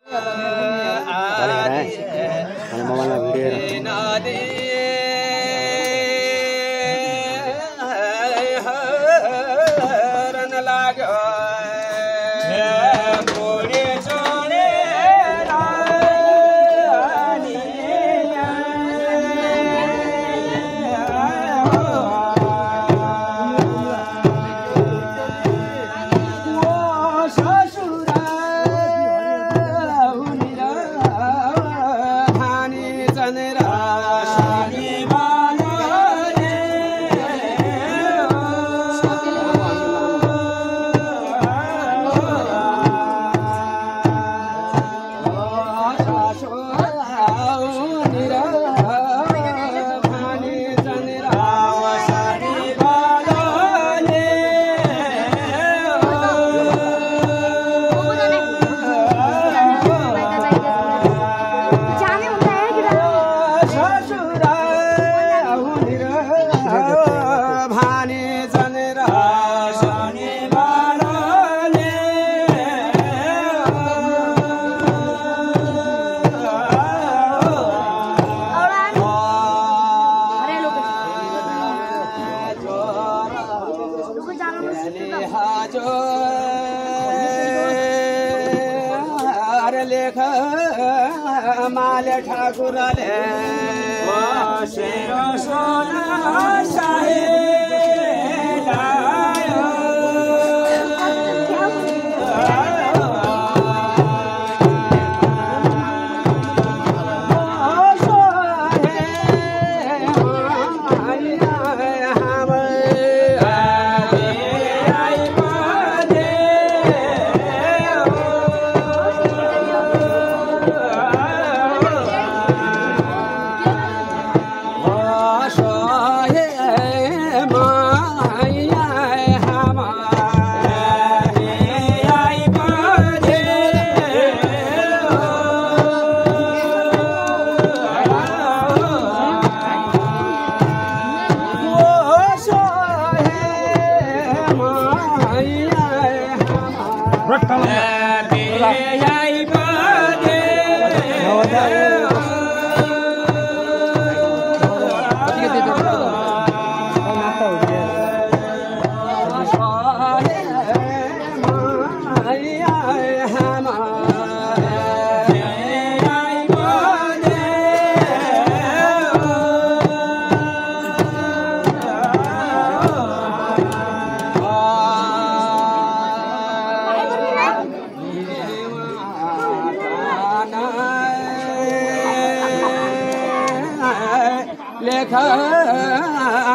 मोबाइलमा भिडियो माले ठाकुरले शेरो सोना शाही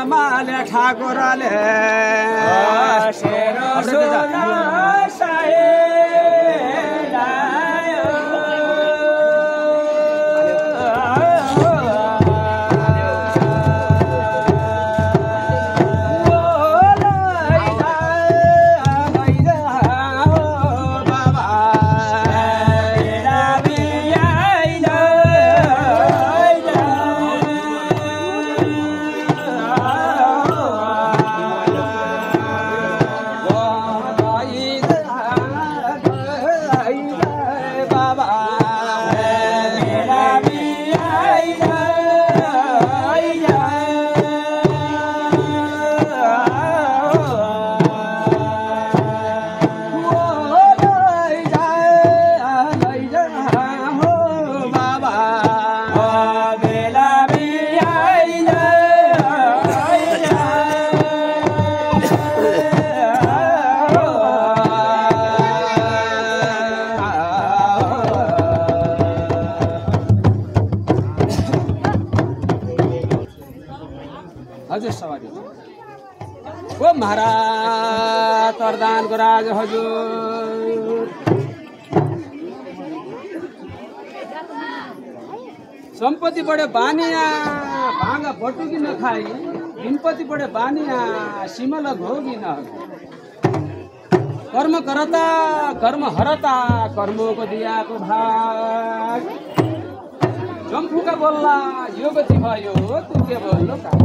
माले ठाकुरले शेरो सोना शाही महाराज प्रधान को राज हजुर संपत्ति बड़े बानिया भांगा बटुकी न खाई हिमपति बड़े बानिया सिमल भोगी न कर्म करता कर्म हरता कर्मों को दिया को भाग जम्फू का बोलला योग थी भयो तू के बोल्लो का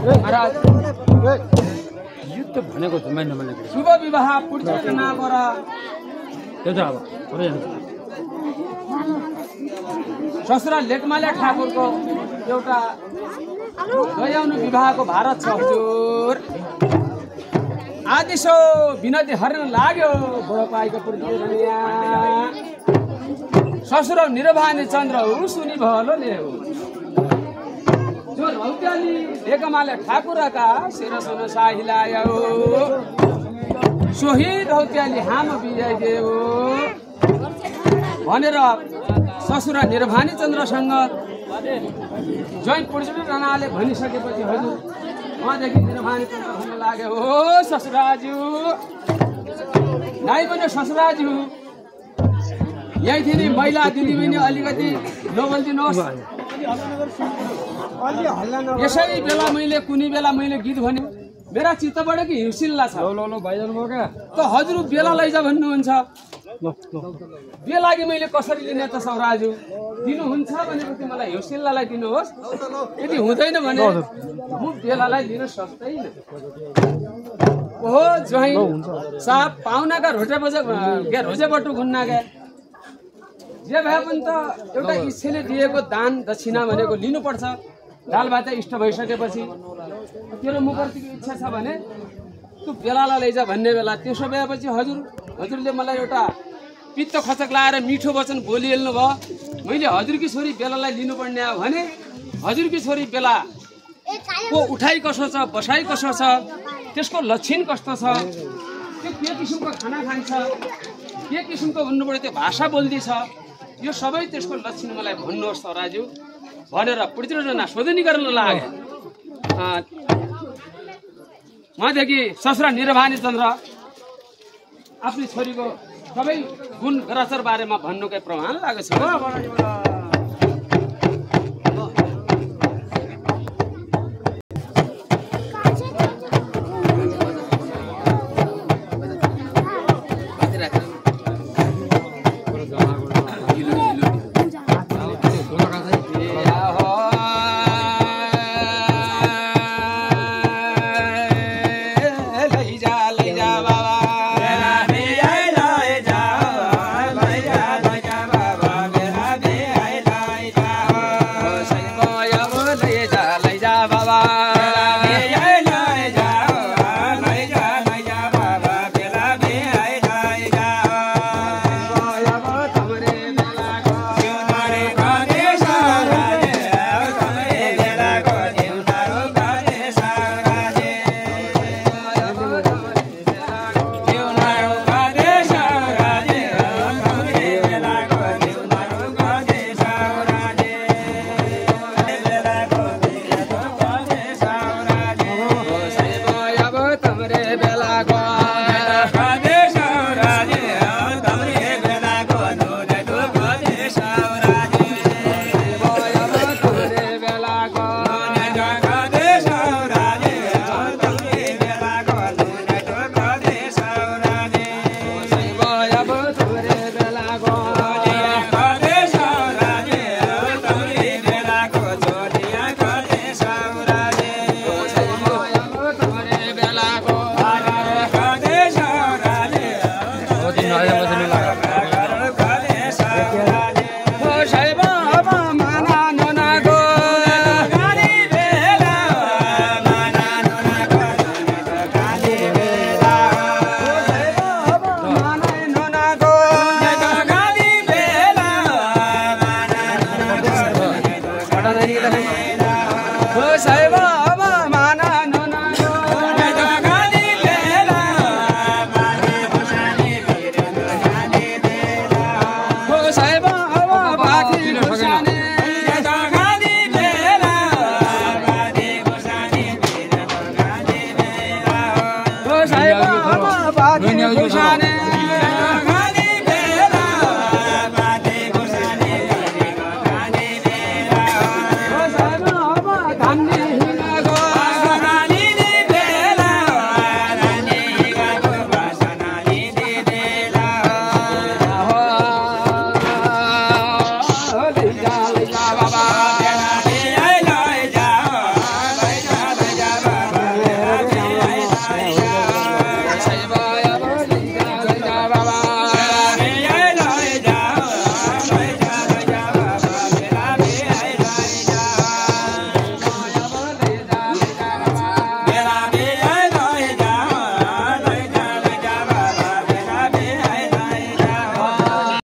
महाराज युद्ध भनेको त मैले नमानेको शुभ विवाह पुण्य नगर त्यो त अब ससुरा लेकमाल्या ठाकुरको एउटा गयाउनु विवाहको भारत छ हजुर। आदेशो विनती हर्न लाग्यो बुढोपाईको पुर्खिया ससुर निरभाने चन्द्र हो सुनि भलो ल्याऊ जो रौत्याली लेकमाल्या ठाकुरका शिरसुन शाही लायो सोही रौत्याली हाम बिजाइदेऊ भनेर ससुरा निर्भानी चन्द्रसँग जय पुर्जुली राणाले भनिसकेपछि हजुर उहाँदेखि निर्भानी चन्द्र भन्न लाग्यो हो ससुराज्यू नाइ भने ससुराज्यू यही थिए नि महिला दिदीबहिनी अलिकति नबोलिदिनुहोस्। यसै बेला मैले कुनै बेला मैले गीत भन्यो मेरा चित्तबाट कि हिउसिल्ला छ त हजुर बेला लैजा भन्नुहुन्छ बेलागी मैले कसरी लिने त सौराजु दिनुहुन्छ भनेपछि मलाई हिउसिल्लालाई दिनुहोस् यदि हुँदैन भने म बेलालाई लिन सक्दैन। ओहो ज्वाइँ साहब पाहुनाका रोजे बटु घुन्ना गए जे भए पनि त एउटा इच्छाले दिएको दान दक्षिणा भनेको लिनुपर्छ। दाल भात इष्ट भइसकेपछि तेरो मुखर्तीको इच्छा छ भने तँ बेलालाई लैजा भन्ने बेला त्यसो भएपछि हजुरले मलाई एउटा पित्त खचक लाएर मिठो वचन बोलिहाल्नु भयो। मैले हजुरकी छोरी बेलालाई लिनुपर्ने हो भने हजुरकी छोरी बेलाको उठाइ कसो छ बसाइ कसो छ त्यसको लक्षण कस्तो छ त्यो के किसिमको खाना खान्छ के किसिमको भन्नुपर्यो त्यो भाषा बोल्दैछ यो सबै त्यसको लक्षण मलाई भन्नुहोस् त राजु भनेर पुर्जुली सोधनी गर्न लाग्यो। उहाँदेखि ससुरा निरभानी चन्द्र आफ्नो छोरीको सबै गुण गराचर बारेमा भन्नुकै प्रमाण लागेको छ।